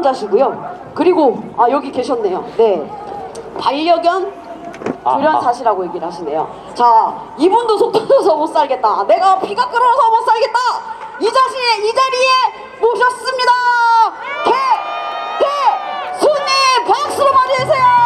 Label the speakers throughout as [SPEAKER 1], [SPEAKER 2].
[SPEAKER 1] 남자시고요. 그리고 여기 계셨네요. 네, 반려견 조련사시라고 얘기를 하시네요. 자, 이분도 속 터져서 못 살겠다, 내가 피가 끓어서 못 살겠다, 이 자리에 모셨습니다. 개태수님 박수로 맞이해주세요.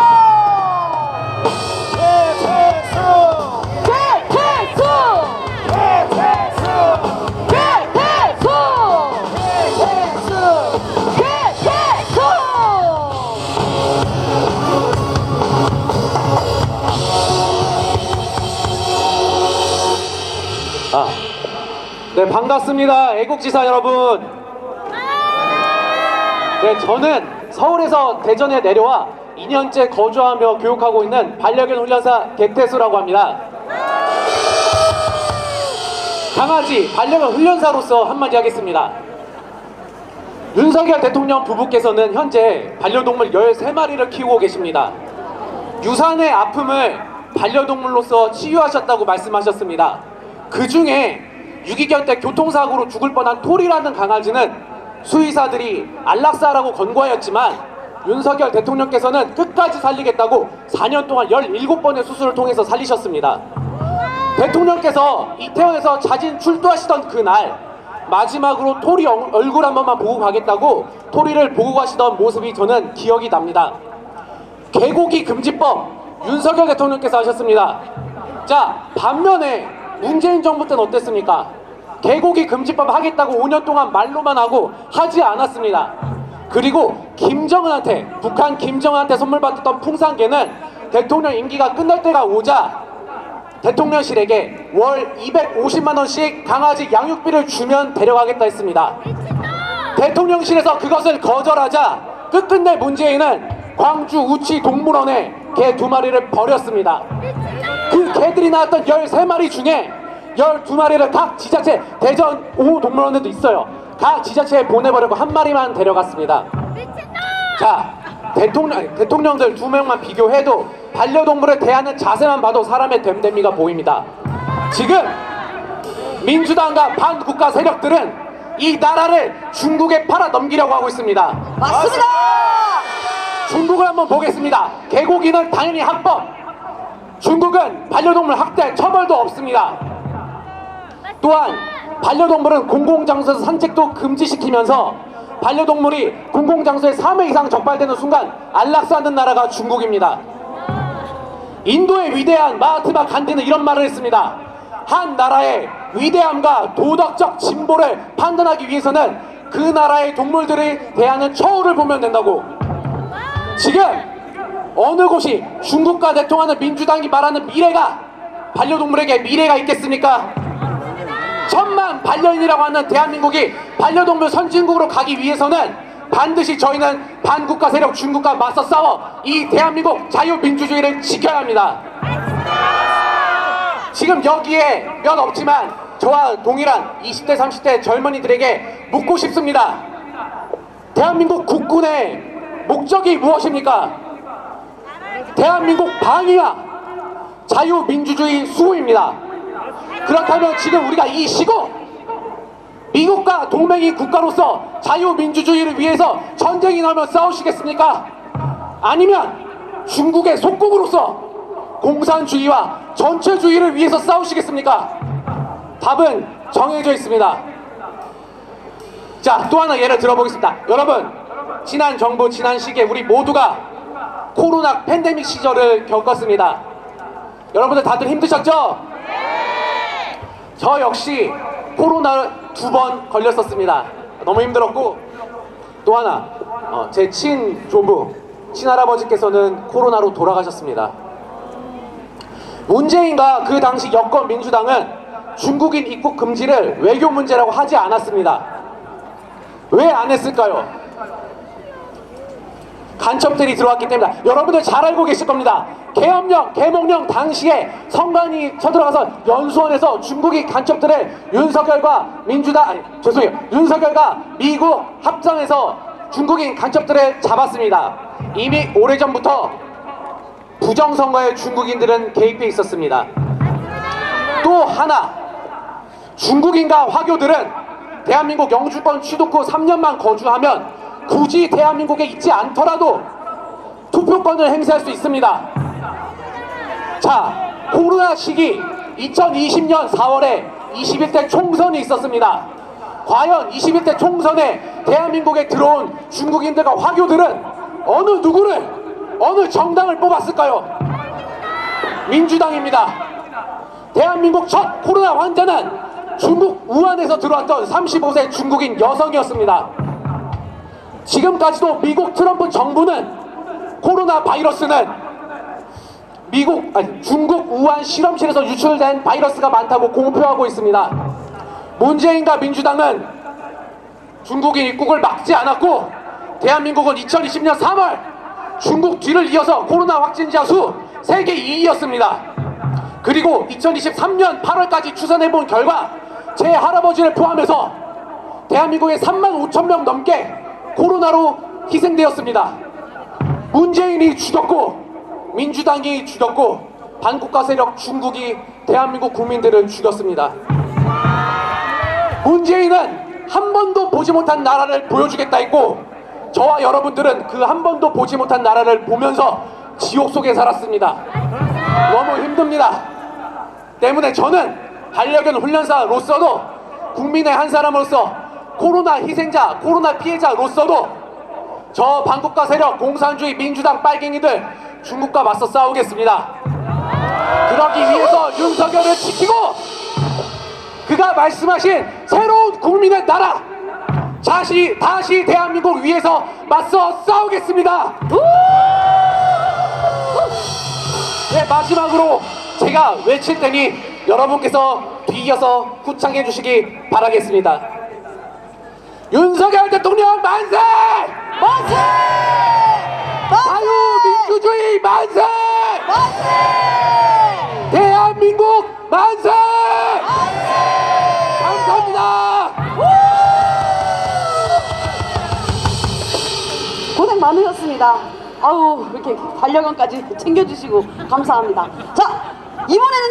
[SPEAKER 2] 네, 반갑습니다. 애국지사 여러분. 네, 저는 서울에서 대전에 내려와 2년째 거주하며 교육하고 있는 반려견 훈련사 개태수라고 합니다. 강아지 반려견 훈련사로서 한마디 하겠습니다. 윤석열 대통령 부부께서는 현재 반려동물 13마리를 키우고 계십니다. 유산의 아픔을 반려동물로서 치유하셨다고 말씀하셨습니다. 그 중에 유기견 때 교통사고로 죽을 뻔한 토리라는 강아지는 수의사들이 안락사라고 권고하였지만 윤석열 대통령께서는 끝까지 살리겠다고 4년 동안 17번의 수술을 통해서 살리셨습니다. 대통령께서 이태원에서 자진 출두하시던 그날 마지막으로 토리 얼굴 한 번만 보고 가겠다고 토리를 보고 가시던 모습이 저는 기억이 납니다. 개고기 금지법 윤석열 대통령께서 하셨습니다. 자, 반면에 문재인 정부 때는 어땠습니까? 개고기 금지법 하겠다고 5년 동안 말로만 하고 하지 않았습니다. 그리고 북한 김정은한테 선물 받았던 풍산개는 대통령 임기가 끝날 때가 오자 대통령실에게 월 250만원씩 강아지 양육비를 주면 데려가겠다 했습니다. 대통령실에서 그것을 거절하자 끝끝내 문재인은 광주 우치 동물원에 개 2마리를 버렸습니다. 그 개들이 나왔던 13마리 중에 12마리를 각 지자체, 대전 5호 동물원에도 있어요. 각 지자체에 보내버리고 1마리만 데려갔습니다. 자, 대통령들 2명만 비교해도 반려동물을 대하는 자세만 봐도 사람의 됨됨이가 보입니다. 지금 민주당과 반국가 세력들은 이 나라를 중국에 팔아 넘기려고 하고 있습니다.
[SPEAKER 1] 맞습니다.
[SPEAKER 2] 중국을 한번 보겠습니다. 개고기는 당연히 합법. 중국은 반려동물 학대 처벌도 없습니다. 또한 반려동물은 공공장소에서 산책도 금지시키면서 반려동물이 공공장소에 3회 이상 적발되는 순간 안락사하는 나라가 중국입니다. 인도의 위대한 마하트마 간디는 이런 말을 했습니다. 한 나라의 위대함과 도덕적 진보를 판단하기 위해서는 그 나라의 동물들을 대하는 처우를 보면 된다고. 지금 어느 곳이 중국과 대통하는 민주당이 말하는 미래가 반려동물에게 미래가 있겠습니까? 천만 반려인이라고 하는 대한민국이 반려동물 선진국으로 가기 위해서는 반드시 저희는 반국가 세력 중국과 맞서 싸워 이 대한민국 자유민주주의를 지켜야 합니다. 지금 여기에 몇 없지만 저와 동일한 20대 30대 젊은이들에게 묻고 싶습니다. 대한민국 국군의 목적이 무엇입니까? 대한민국 방위와 자유민주주의 수호입니다. 그렇다면 지금 우리가 이 시국 미국과 동맹인 국가로서 자유민주주의를 위해서 전쟁이 나면 싸우시겠습니까? 아니면 중국의 속국으로서 공산주의와 전체주의를 위해서 싸우시겠습니까? 답은 정해져 있습니다. 자, 또 하나 예를 들어보겠습니다. 여러분, 지난 정부 지난 시기에 우리 모두가 코로나 팬데믹 시절을 겪었습니다. 여러분들 다들 힘드셨죠? 저 역시 코로나 2번 걸렸었습니다. 너무 힘들었고, 또 하나 제 친조부, 친할아버지께서는 코로나로 돌아가셨습니다. 문재인과 그 당시 여권 민주당은 중국인 입국 금지를 외교 문제라고 하지 않았습니다. 왜 안 했을까요? 간첩들이 들어왔기 때문입니다. 여러분들 잘 알고 계실 겁니다. 계몽령 당시에 선관위 쳐들어가서 연수원에서 중국인 간첩들을 윤석열과 미국 합정에서 중국인 간첩들을 잡았습니다. 이미 오래전부터 부정선거에 중국인들은 개입해 있었습니다. 또 하나, 중국인과 화교들은 대한민국 영주권 취득 후 3년만 거주하면 굳이 대한민국에 있지 않더라도 투표권을 행사할 수 있습니다. 자, 코로나 시기 2020년 4월에 21대 총선이 있었습니다. 과연 21대 총선에 대한민국에 들어온 중국인들과 화교들은 어느 누구를, 어느 정당을 뽑았을까요? 민주당입니다. 대한민국 첫 코로나 환자는 중국 우한에서 들어왔던 35세 중국인 여성이었습니다. 지금까지도 미국 트럼프 정부는 코로나 바이러스는 중국 우한 실험실에서 유출된 바이러스가 많다고 공표하고 있습니다. 문재인과 민주당은 중국인 입국을 막지 않았고 대한민국은 2020년 3월 중국 뒤를 이어서 코로나 확진자 수 세계 2위였습니다. 그리고 2023년 8월까지 추산해본 결과 제 할아버지를 포함해서 대한민국에 35,000명 넘게 코로나로 희생되었습니다. 문재인이 죽였고 민주당이 죽였고 반국가 세력 중국이 대한민국 국민들을 죽였습니다. 문재인은 한 번도 보지 못한 나라를 보여주겠다 했고 저와 여러분들은 그 한 번도 보지 못한 나라를 보면서 지옥 속에 살았습니다. 너무 힘듭니다. 때문에 저는 반려견 훈련사로서도 국민의 한 사람으로서 코로나 희생자, 코로나 피해자로서도 저 반국가 세력, 공산주의, 민주당, 빨갱이들 중국과 맞서 싸우겠습니다. 그러기 위해서 윤석열을 지키고 그가 말씀하신 새로운 국민의 나라 다시 대한민국 위해서 맞서 싸우겠습니다. 네, 마지막으로 제가 외칠 테니 여러분께서 뒤이어서 후창해 주시기 바라겠습니다. 윤석열 대통령 만세!
[SPEAKER 1] 만세!
[SPEAKER 2] 자유민주주의 만세!
[SPEAKER 1] 만세!
[SPEAKER 2] 대한민국 만세! 감사합니다.
[SPEAKER 1] 고생 많으셨습니다. 아우, 이렇게 반려견까지 챙겨주시고 감사합니다. 자, 이번에는